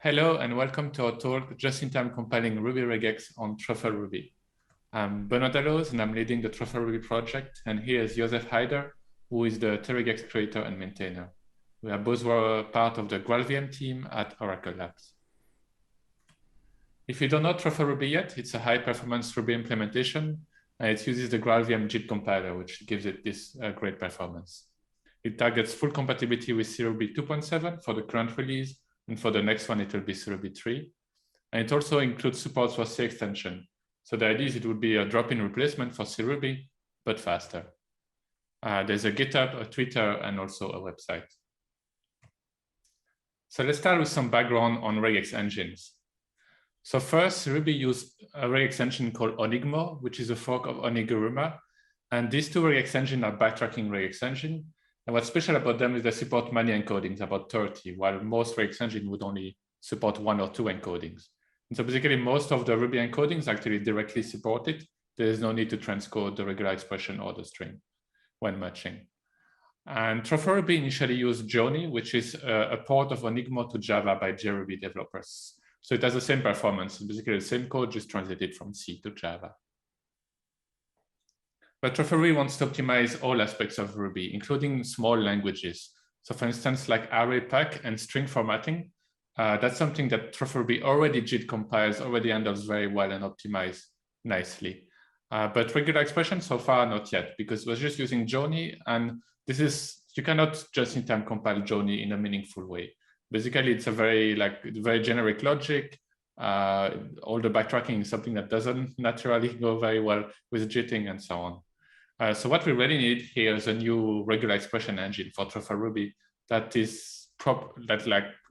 Hello and welcome to our talk, Just-in-Time Compiling Ruby Regexp on TruffleRuby. I'm Benoit Daloze and I'm leading the TruffleRuby project, and here is Josef Haider, who is the TRegex creator and maintainer. We are both part of the GraalVM team at Oracle Labs. If you don't know TruffleRuby yet, it's a high-performance Ruby implementation, and it uses the GraalVM JIT compiler, which gives it this great performance. It targets full compatibility with CRuby 2.7 for the current release, and for the next one, it will be CRuby 3. And it also includes support for C extension. So the idea is it would be a drop-in replacement for CRuby, but faster. There's a GitHub, a Twitter, and also a website. So let's start with some background on regex engines. So first, Ruby used a regex engine called Onigmo, which is a fork of Oniguruma. And these two regex engines are backtracking regex engine. And what's special about them is they support many encodings, about 30, while most regex engine would only support 1 or 2 encodings. And so basically most of the Ruby encodings actually directly support it. There is no need to transcode the regular expression or the string when matching. And TruffleRuby initially used Joni, which is a port of Onigmo to Java by JRuby developers. So it has the same performance, basically the same code, just translated from C to Java. But TruffleRuby wants to optimize all aspects of Ruby, including small languages. So for instance, like array pack and string formatting, that's something that TruffleRuby already JIT compiles, already handles very well and optimizes nicely. But regular expression so far, not yet, because we're just using Joni, and this is, you cannot just-in-time compile Joni in a meaningful way. Basically, it's a very generic logic. All the backtracking is something that doesn't naturally go very well with JITting and so on. So what we really need here is a new regular expression engine for TruffleRuby that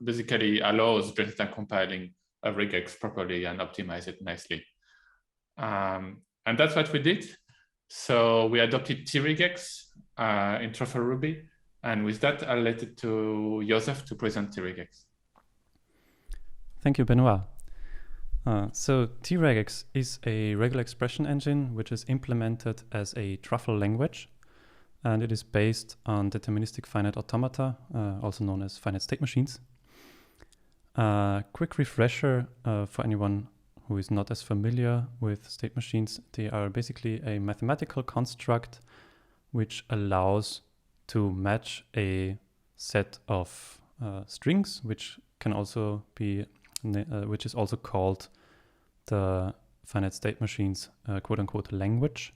basically allows just-in-time compiling a regex properly and optimize it nicely. And that's what we did. So we adopted TRegex in TruffleRuby. And with that, I'll let it to Josef to present TRegex. Thank you, Benoit. So TRegex is a regular expression engine which is implemented as a truffle language, and it is based on deterministic finite automata, also known as finite-state machines. Quick refresher for anyone who is not as familiar with state machines: they are basically a mathematical construct which allows to match a set of strings, which can also be which is also called the finite state machine's quote-unquote language.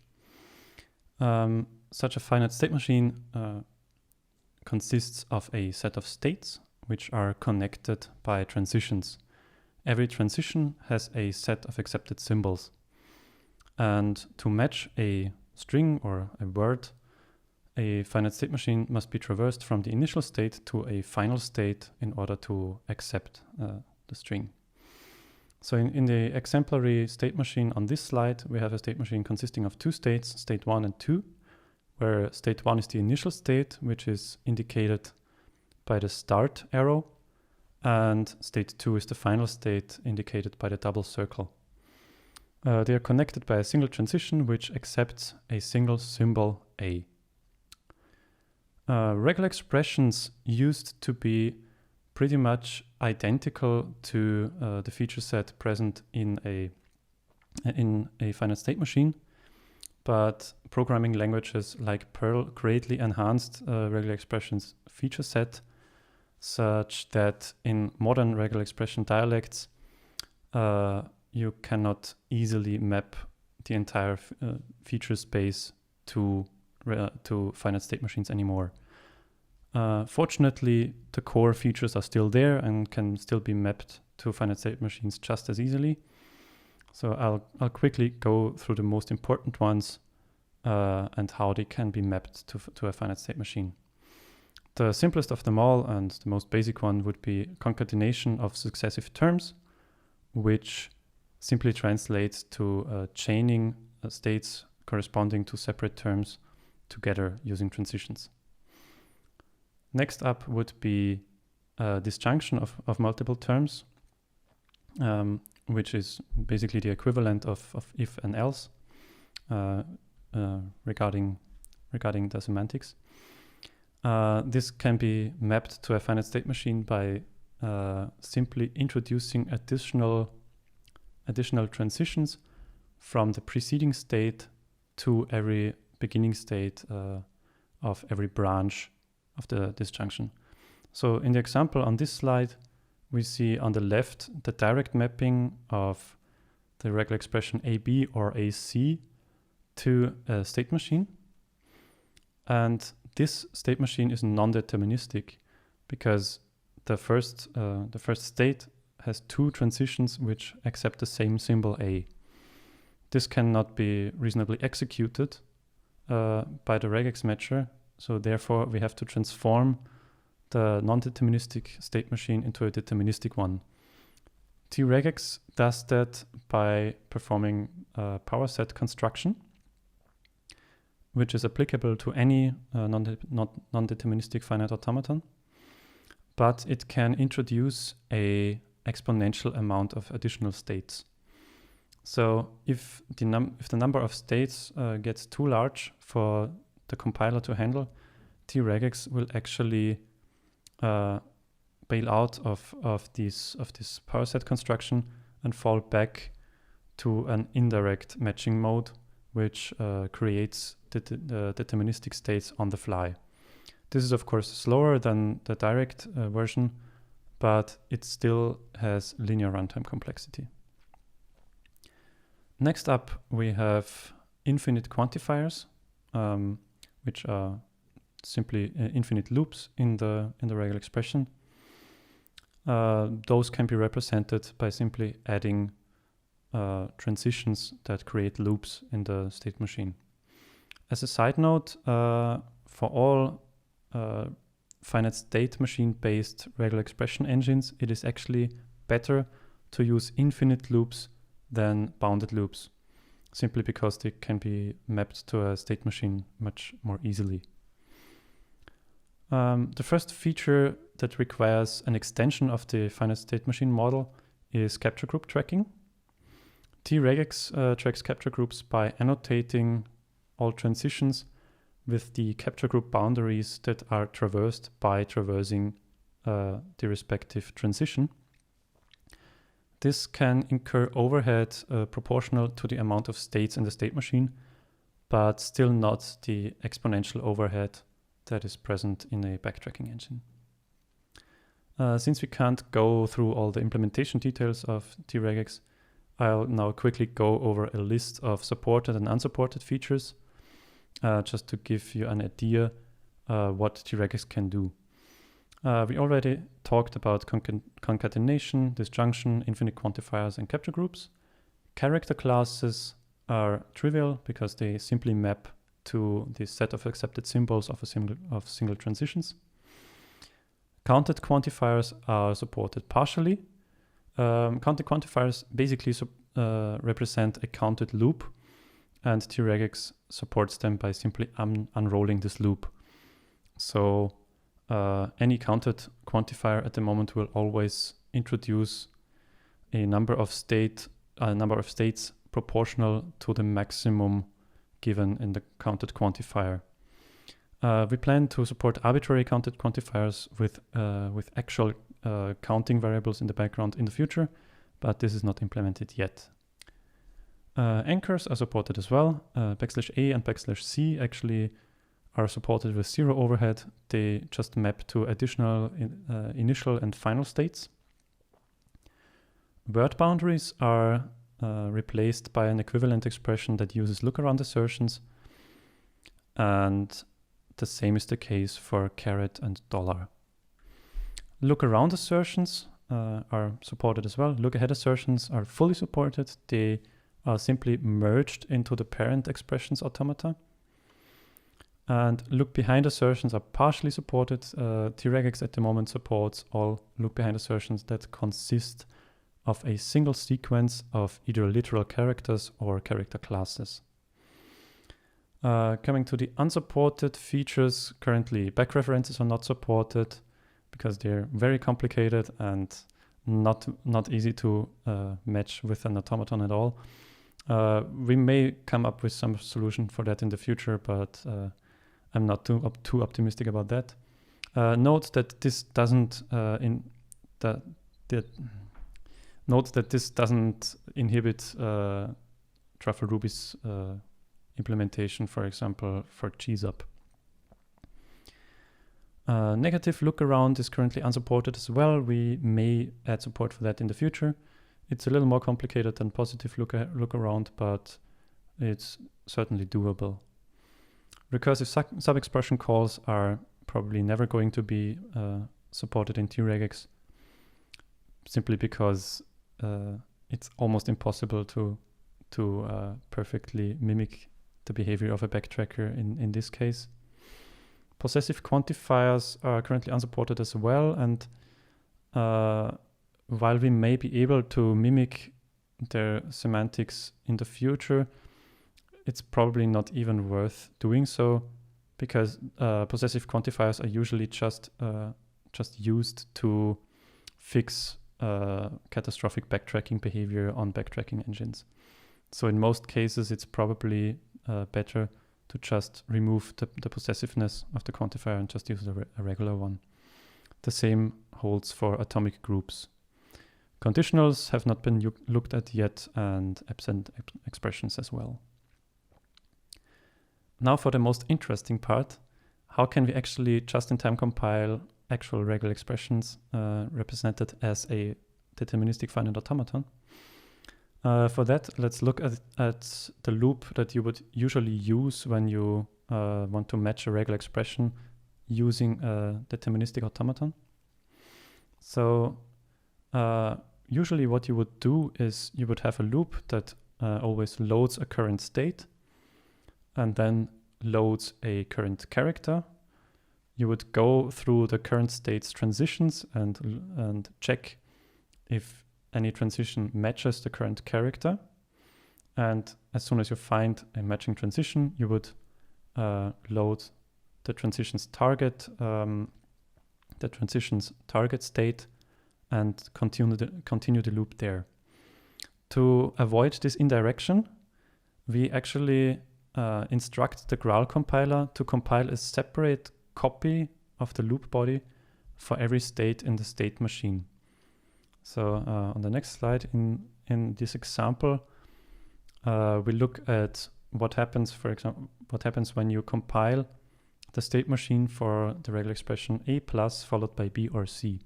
Such a finite state machine consists of a set of states which are connected by transitions. Every transition has a set of accepted symbols. And to match a string or a word, a finite state machine must be traversed from the initial state to a final state in order to accept the string. So in the exemplary state machine on this slide, we have a state machine consisting of 2 states, state 1 and 2, where state 1 is the initial state, which is indicated by the start arrow, and state 2 is the final state, indicated by the double circle. They are connected by a single transition, which accepts a single symbol A. Regular expressions used to be pretty much identical to the feature set present in a finite state machine, but programming languages like Perl greatly enhanced regular expressions feature set, such that in modern regular expression dialects you cannot easily map the entire feature space to finite state machines anymore. Fortunately, the core features are still there and can still be mapped to finite state machines just as easily. So I'll quickly go through the most important ones and how they can be mapped to a finite state machine. The simplest of them all and the most basic one would be concatenation of successive terms, which simply translates to chaining states corresponding to separate terms together using transitions. Next up would be disjunction of multiple terms, which is basically the equivalent of if and else regarding the semantics. This can be mapped to a finite state machine by simply introducing additional transitions from the preceding state to every beginning state of every branch of the disjunction. So in the example on this slide, we see on the left the direct mapping of the regular expression AB or AC to a state machine. And this state machine is non-deterministic because the first state has two transitions which accept the same symbol A. This cannot be reasonably executed by the regex matcher, so therefore we have to transform the non-deterministic state machine into a deterministic one. TRegex does that by performing a power set construction, which is applicable to any non-deterministic finite automaton, but it can introduce a exponential amount of additional states. So if the number of states gets too large for the compiler to handle, TRegex will actually bail out of this power set construction and fall back to an indirect matching mode, which creates the deterministic states on the fly. This is of course slower than the direct version, but it still has linear runtime complexity. Next up, we have infinite quantifiers, which are simply infinite loops in the regular expression. Those can be represented by simply adding transitions that create loops in the state machine. As a side note, for all finite state machine-based regular expression engines, it is actually better to use infinite loops than bounded loops, simply because they can be mapped to a state machine much more easily. The first feature that requires an extension of the finite state machine model is capture group tracking. TRegex tracks capture groups by annotating all transitions with the capture group boundaries that are traversed by traversing the respective transition. This can incur overhead proportional to the amount of states in the state machine, but still not the exponential overhead that is present in a backtracking engine. Since we can't go through all the implementation details of TRegex, I'll now quickly go over a list of supported and unsupported features, just to give you an idea what TRegex can do. We already talked about concatenation, disjunction, infinite quantifiers, and capture groups. Character classes are trivial because they simply map to the set of accepted symbols of single transitions. Counted quantifiers are supported partially. Counted quantifiers basically represent a counted loop, and TRegex supports them by simply unrolling this loop. So any counted quantifier at the moment will always introduce a number of states proportional to the maximum given in the counted quantifier. We plan to support arbitrary counted quantifiers with actual counting variables in the background in the future, but this is not implemented yet. Anchors are supported as well. \A and \C actually are supported with zero overhead. They just map to additional initial and final states. Word boundaries are replaced by an equivalent expression that uses lookaround assertions, and the same is the case for caret and $. Lookaround assertions are supported as well. Look ahead assertions are fully supported. They are simply merged into the parent expressions automata. And look behind assertions are partially supported. TRegex at the moment supports all look behind assertions that consist of a single sequence of either literal characters or character classes. Coming to the unsupported features, currently back references are not supported because they're very complicated and not easy to match with an automaton at all. We may come up with some solution for that in the future, but I'm not too optimistic about that. Note that this doesn't note that this doesn't inhibit TruffleRuby's implementation, for example, for GSUP. Negative lookaround is currently unsupported as well. We may add support for that in the future. It's a little more complicated than positive lookaround, but it's certainly doable. Recursive sub-expression calls are probably never going to be supported in TRegex, simply because it's almost impossible to perfectly mimic the behavior of a backtracker in this case. Possessive quantifiers are currently unsupported as well, and while we may be able to mimic their semantics in the future, it's probably not even worth doing so, because possessive quantifiers are usually just used to fix catastrophic backtracking behavior on backtracking engines. So in most cases, it's probably better to just remove the possessiveness of the quantifier and just use a regular one. The same holds for atomic groups. Conditionals have not been looked at yet, and absent expressions as well. Now for the most interesting part, how can we actually just-in-time compile actual regular expressions represented as a deterministic finite automaton? For that, let's look at the loop that you would usually use when you want to match a regular expression using a deterministic automaton. So usually what you would do is you would have a loop that always loads a current state and then loads a current character. You would go through the current state's transitions and check if any transition matches the current character. And as soon as you find a matching transition, you would load the transition's target state and continue the loop there. To avoid this indirection, we actually instruct the Graal compiler to compile a separate copy of the loop body for every state in the state machine. So on the next slide, in this example, we look at what happens, for example, what happens when you compile the state machine for the regular expression A plus followed by B or C.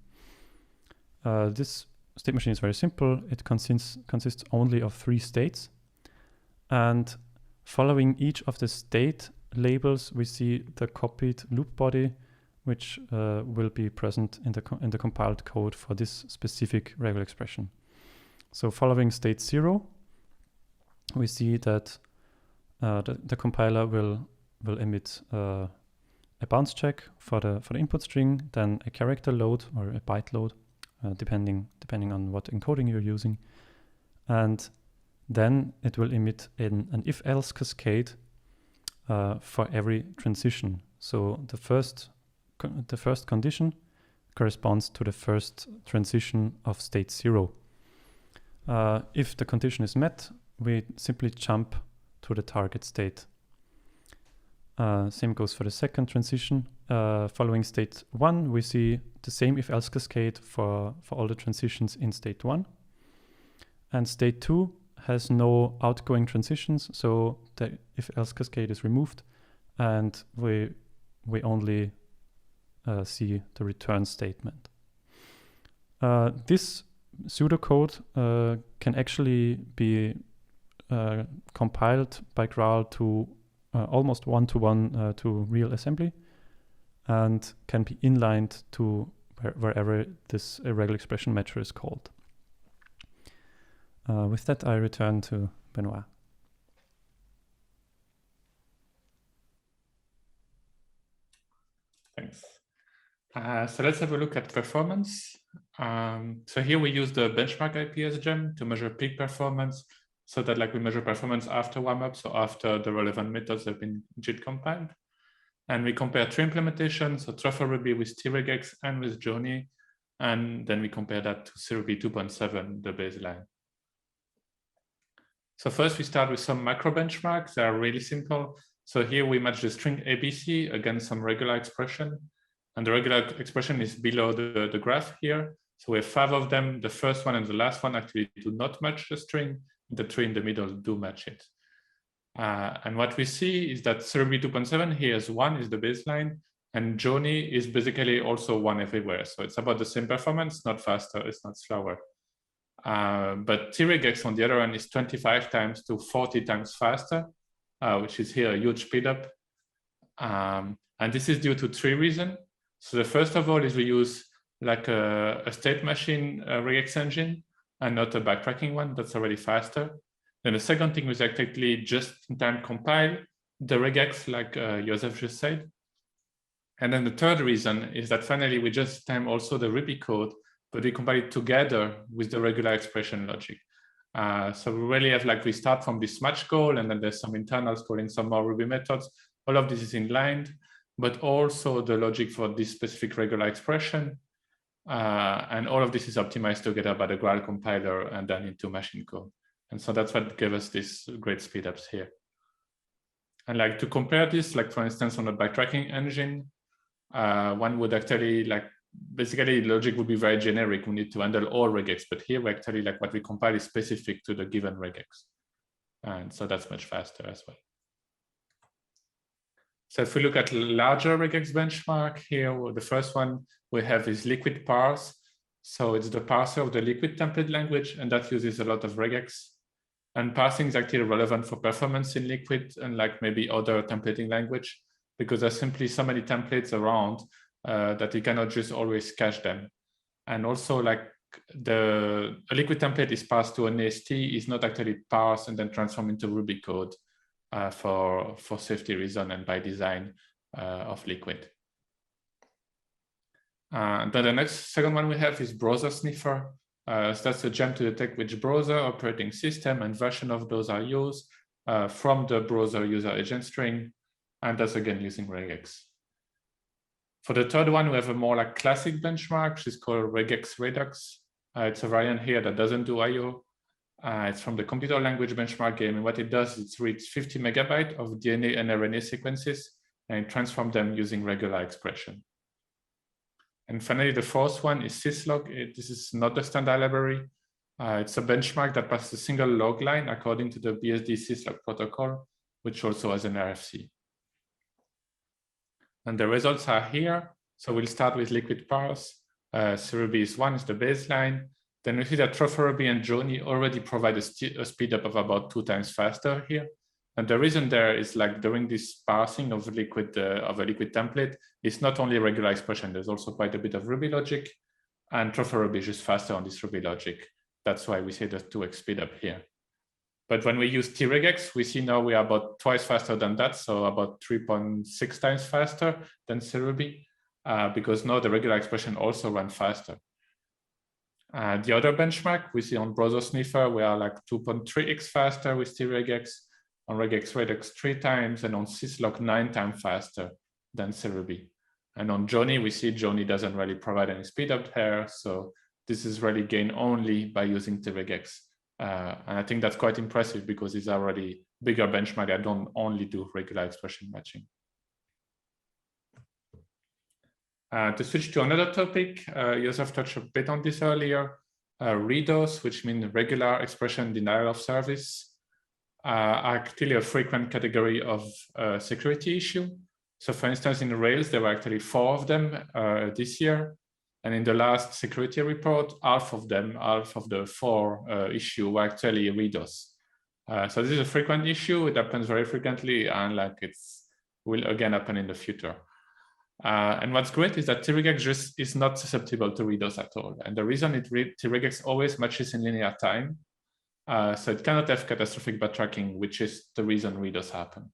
This state machine is very simple. It consists only of 3 states. And following each of the state labels, we see the copied loop body, which will be present in the compiled code for this specific regular expression. So following state 0, we see that the compiler will emit a bounce check for the input string, then a character load or a byte load, depending on what encoding you're using, and then it will emit an if-else cascade for every transition. So the first condition corresponds to the first transition of state 0. If the condition is met, we simply jump to the target state. Same goes for the second transition. Following state 1, we see the same if-else cascade for all the transitions in state 1. And state 2 has no outgoing transitions, so the if-else cascade is removed, and we only see the return statement. This pseudocode can actually be compiled by Graal to almost one-to-one to real assembly, and can be inlined to wherever this regular expression matcher is called. With that, I return to Benoit. Thanks. So let's have a look at performance. So here we use the benchmark IPS gem to measure peak performance, so that we measure performance after warm-up, so after the relevant methods have been JIT compiled. And we compare 3 implementations, so TruffleRuby with TRegex and with Jony, and then we compare that to CRuby 2.7, the baseline. So first we start with some macro benchmarks. They are really simple. So here we match the string ABC against some regular expression, and the regular expression is below the graph here. So we have 5 of them. The first one and the last one actually do not match the string. The 3 in the middle do match it. And what we see is that CRuby 2.7 here is 1 is the baseline, and Johnny is basically also 1 everywhere. So it's about the same performance, not faster, it's not slower. But TRegex on the other hand is 25 times to 40 times faster, which is here a huge speed up. And this is due to 3 reasons. So the first of all is we use like a state machine regex engine and not a backtracking one that's already faster. Then the second thing was actually just-in-time compile the regex, like Josef just said. And then the third reason is that finally we just-in-time also the Ruby code, but we compile it together with the regular expression logic. So we really have like, we start from this match call, and then there's some internals calling some more Ruby methods. All of this is inlined, but also the logic for this specific regular expression. And all of this is optimized together by the Graal compiler and then into machine code. And so that's what gave us these great speedups here. And like to compare this, like for instance, on a backtracking engine, one would actually like, basically logic would be very generic. We need to handle all regex, but here we actually like what we compile is specific to the given regex. And so that's much faster as well. So if we look at larger regex benchmark here, the first one we have is liquid parse. So it's the parser of the liquid template language, and that uses a lot of regex. And parsing is actually relevant for performance in liquid and like maybe other templating language, because there's simply so many templates around that you cannot just always cache them. And also like a liquid template is passed to an AST is not actually parsed and then transformed into Ruby code for safety reason and by design of liquid. Then the second one we have is browser sniffer. So that's a gem to detect which browser, operating system, and version of those are used from the browser user agent string. And that's again using regex. For the third one, we have a more like classic benchmark, which is called Regex Redux. It's a variant here that doesn't do I/O. It's from the computer language benchmark game. And what it does is it reads 50 megabytes of DNA and RNA sequences and it transforms them using regular expression. And finally, the fourth one is syslog. This is not the standard library. It's a benchmark that passes a single log line according to the BSD syslog protocol, which also has an RFC. And the results are here. So we'll start with liquid parse. CRuby is 1 is the baseline. Then we see that TruffleRuby and Johnny already provide a speed up of about 2 times faster here. And the reason there is like during this parsing of a liquid template, it's not only regular expression, there's also quite a bit of Ruby logic, and TruffleRuby is just faster on this Ruby logic. That's why we say the 2x speed up here. But when we use TRegex, we see now we are about twice faster than that, so about 3.6 times faster than CRuby, because now the regular expression also runs faster. The other benchmark we see on browser sniffer, we are like 2.3x faster with TRegex, on Regex Redux 3 times, and on syslog 9 times faster than CRuby. And on Johnny, we see Johnny doesn't really provide any speed up here, so this is really gained only by using TRegex. And I think that's quite impressive because it's already bigger benchmark that don't only do regular expression matching. To switch to another topic, Josef touched a bit on this earlier. REDOS, which means regular expression denial of service, are actually a frequent category of security issue. So for instance, in Rails, there were actually 4 of them this year. And in the last security report, half of the 4 issue were actually REDOS. So this is a frequent issue. It happens very frequently, and like will again happen in the future. And what's great is that TRegex just is not susceptible to REDOS at all. And the reason TRegex always matches in linear time. So it cannot have catastrophic backtracking, which is the reason REDOS happen.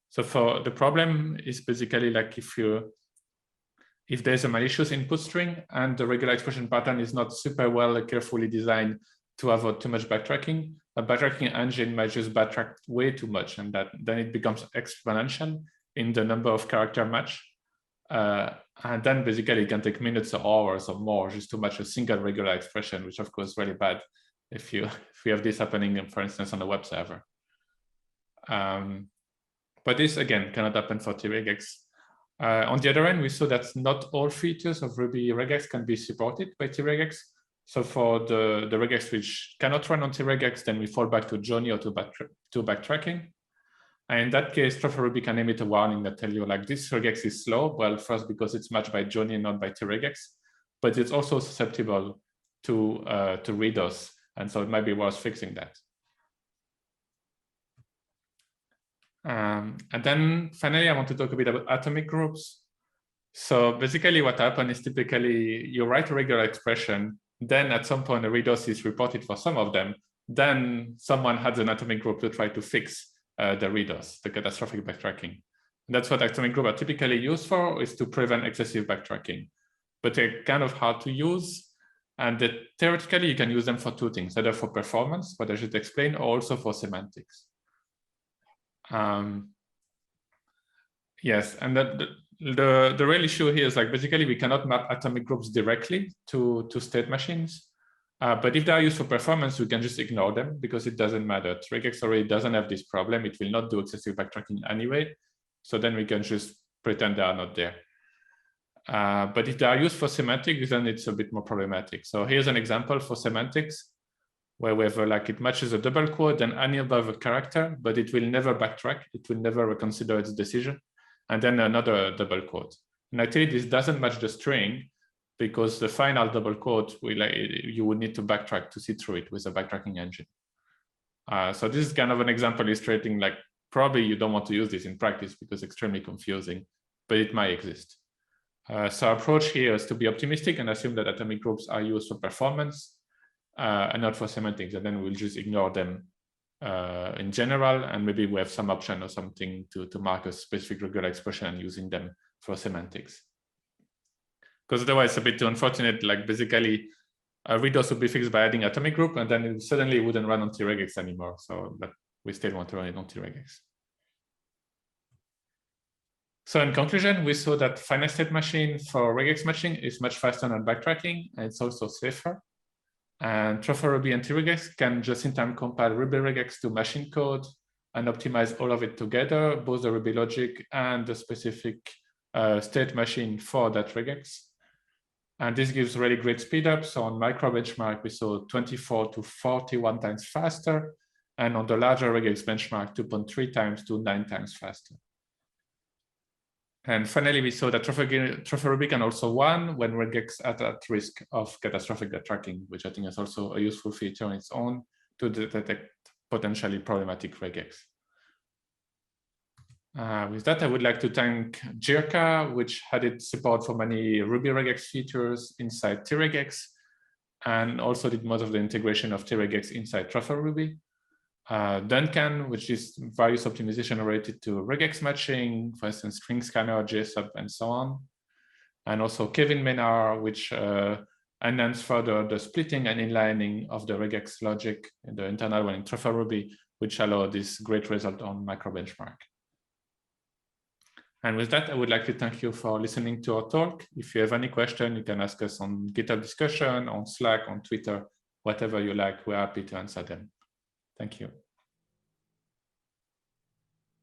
So for the problem is basically like if there's a malicious input string and the regular expression pattern is not super well carefully designed to avoid too much backtracking, a backtracking engine might just backtrack way too much, and then it becomes exponential in the number of character match. And then basically it can take minutes or hours or more just to match a single regular expression, which of course is really bad if you have this happening, for instance, on a web server. But this again cannot happen for TRegex. On the other hand, we saw that not all features of Ruby Regexp can be supported by TRegex. So for the regex which cannot run on TRegex, then we fall back to Johnny or to backtracking. And in that case, TruffleRuby can emit a warning that tells you like this regex is slow. Well, first because it's matched by Johnny and not by TRegex, but it's also susceptible to readers, and so it might be worth fixing that. And then finally, I want to talk a bit about atomic groups. So basically what happens is typically you write a regular expression, then at some point a redos is reported for some of them, then someone has an atomic group to try to fix the redos, the catastrophic backtracking. And that's what atomic groups are typically used for, is to prevent excessive backtracking. But they're kind of hard to use. And theoretically, you can use them for two things, either for performance, what I should explain, or also for semantics. Yes, and the real issue here is like basically we cannot map atomic groups directly to state machines. But if they are used for performance, we can just ignore them because it doesn't matter. Regex already doesn't have this problem. It will not do excessive backtracking anyway. So then we can just pretend they are not there. But if they are used for semantics, then it's a bit more problematic. So here's an example for semantics where we have like it matches a double quote and any above a character, but it will never backtrack. It will never reconsider its decision. And then another double quote. And actually, this doesn't match the string because the final double quote, you would need to backtrack to see through it with a backtracking engine. So this is kind of an example illustrating like probably you don't want to use this in practice because it's extremely confusing, but it might exist. So our approach here is to be optimistic and assume that atomic groups are used for performance and not for semantics, and then we'll just ignore them in general, and maybe we have some option or something to mark a specific regular expression and using them for semantics. Because otherwise it's a bit too unfortunate, like basically redos would be fixed by adding atomic group, and then it suddenly wouldn't run on TRegex anymore. So but we still want to run it on TRegex. So in conclusion, we saw that finite state machine for regex matching is much faster than backtracking, and it's also safer. And TruffleRuby and TRegex can just in time compile Ruby Regexp to machine code and optimize all of it together, both the Ruby logic and the specific state machine for that regex. And this gives really great speed up. So on micro benchmark, we saw 24 to 41 times faster. And on the larger regex benchmark, 2.3 times to 9 times faster. And finally, we saw that TruffleRuby can also run when regex are at risk of catastrophic backtracking, which I think is also a useful feature on its own to detect potentially problematic regex. With that, I would like to thank Jirka, which had its support for many Ruby Regexp features inside TRegex, and also did most of the integration of TRegex inside TruffleRuby. Duncan, which is various optimization related to regex matching, for instance, string scanner, JSON, and so on. And also Kevin Menar, which enhanced further the splitting and inlining of the regex logic in the internal one in TruffleRuby, which allowed this great result on micro benchmark. And with that, I would like to thank you for listening to our talk. If you have any question, you can ask us on GitHub discussion, on Slack, on Twitter, whatever you like, we're happy to answer them. Thank you.